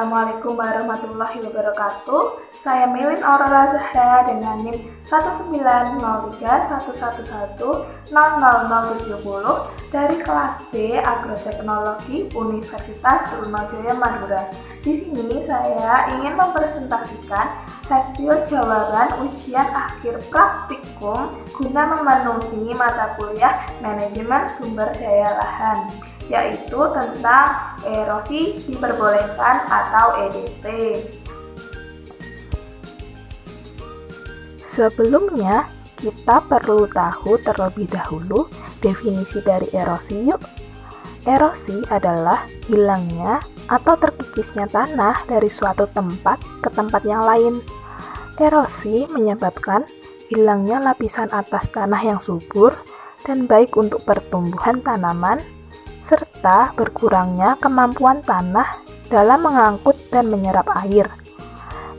Assalamualaikum warahmatullahi wabarakatuh. Saya Melin Aurora Zahra dengan NIM 19031110070 dari kelas B Agroteknologi Universitas Trunojoyo Madura. Di sini saya ingin mempresentasikan hasil jawaban ujian akhir praktikum guna memenuhi mata kuliah Manajemen Sumber Daya Lahan, yaitu tentang erosi diperbolehkan atau EDP. Sebelumnya, kita perlu tahu terlebih dahulu definisi dari erosi yuk. Erosi adalah hilangnya atau terkikisnya tanah dari suatu tempat ke tempat yang lain. Erosi menyebabkan hilangnya lapisan atas tanah yang subur dan baik untuk pertumbuhan tanaman, serta berkurangnya kemampuan tanah dalam mengangkut dan menyerap air.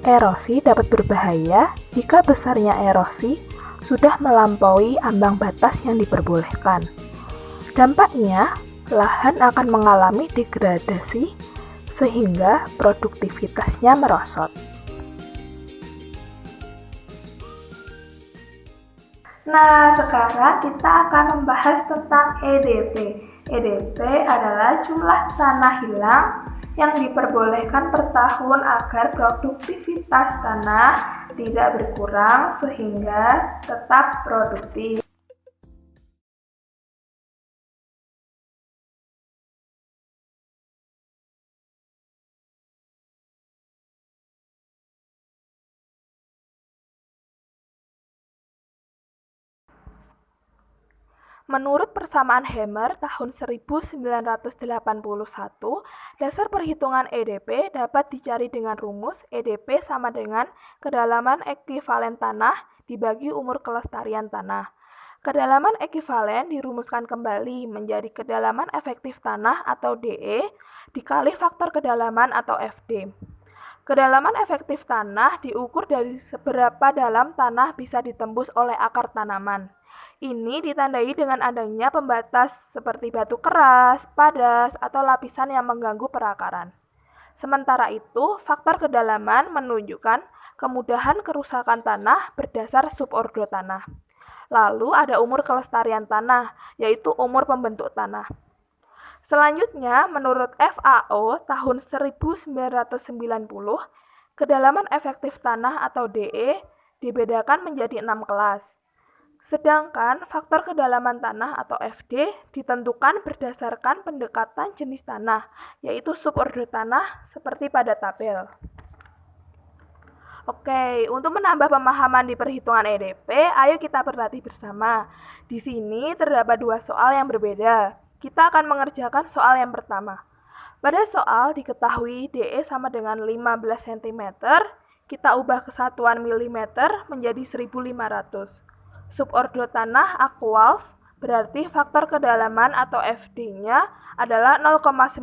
Erosi dapat berbahaya jika besarnya erosi sudah melampaui ambang batas yang diperbolehkan. Dampaknya, lahan akan mengalami degradasi sehingga produktivitasnya merosot. Nah, sekarang kita akan membahas tentang EDP. EDP adalah jumlah tanah hilang yang diperbolehkan per tahun agar produktivitas tanah tidak berkurang sehingga tetap produktif. Menurut persamaan Hammer tahun 1981, dasar perhitungan EDP dapat dicari dengan rumus EDP sama dengan kedalaman ekivalen tanah dibagi umur kelestarian tanah. Kedalaman ekivalen dirumuskan kembali menjadi kedalaman efektif tanah atau DE dikali faktor kedalaman atau FD. Kedalaman efektif tanah diukur dari seberapa dalam tanah bisa ditembus oleh akar tanaman. Ini ditandai dengan adanya pembatas seperti batu keras, padas, atau lapisan yang mengganggu perakaran. Sementara itu, faktor kedalaman menunjukkan kemudahan kerusakan tanah berdasar subordo tanah. Lalu ada umur kelestarian tanah, yaitu umur pembentuk tanah. Selanjutnya, menurut FAO tahun 1990, kedalaman efektif tanah atau DE dibedakan menjadi 6 kelas. Sedangkan faktor kedalaman tanah atau FD ditentukan berdasarkan pendekatan jenis tanah, yaitu subordo tanah seperti pada tabel. Oke, untuk menambah pemahaman di perhitungan EDP, ayo kita berlatih bersama. Di sini terdapat 2 soal yang berbeda. Kita akan mengerjakan soal yang pertama. Pada soal diketahui DE sama dengan 15 cm, kita ubah kesatuan milimeter menjadi 1500. Subordo tanah aqualf berarti faktor kedalaman atau FD-nya adalah 0,90.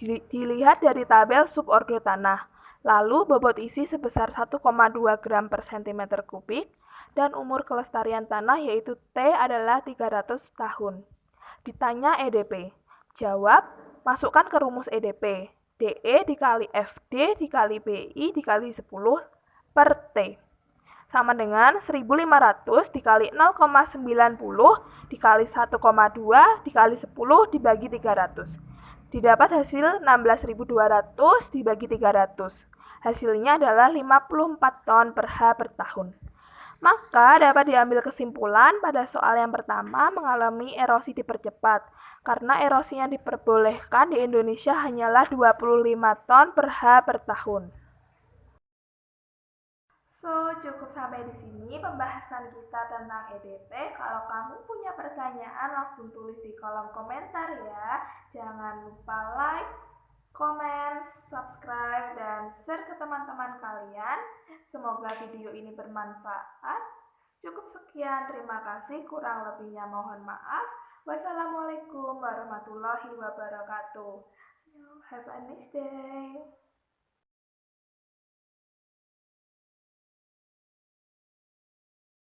Dilihat dari tabel subordo tanah. Lalu bobot isi sebesar 1,2 gram per cm kubik dan umur kelestarian tanah yaitu T adalah 300 tahun. Ditanya EDP. Jawab, masukkan ke rumus EDP. DE dikali FD dikali BI dikali 10 per T. Sama dengan 1500 dikali 0,90 dikali 1,2 dikali 10 dibagi 300. Didapat hasil 16.200 dibagi 300. Hasilnya adalah 54 ton per H per tahun. Maka dapat diambil kesimpulan pada soal yang pertama mengalami erosi dipercepat, karena erosi yang diperbolehkan di Indonesia hanyalah 25 ton per H per tahun. Cukup sampai di sini pembahasan kita tentang EDP. Kalau kamu punya pertanyaan langsung tulis di kolom komentar ya. Jangan lupa like, komen, subscribe, dan share ke teman-teman kalian. Semoga video ini bermanfaat. Cukup sekian, terima kasih. Kurang lebihnya mohon maaf. Wassalamualaikum warahmatullahi wabarakatuh. Have a nice day.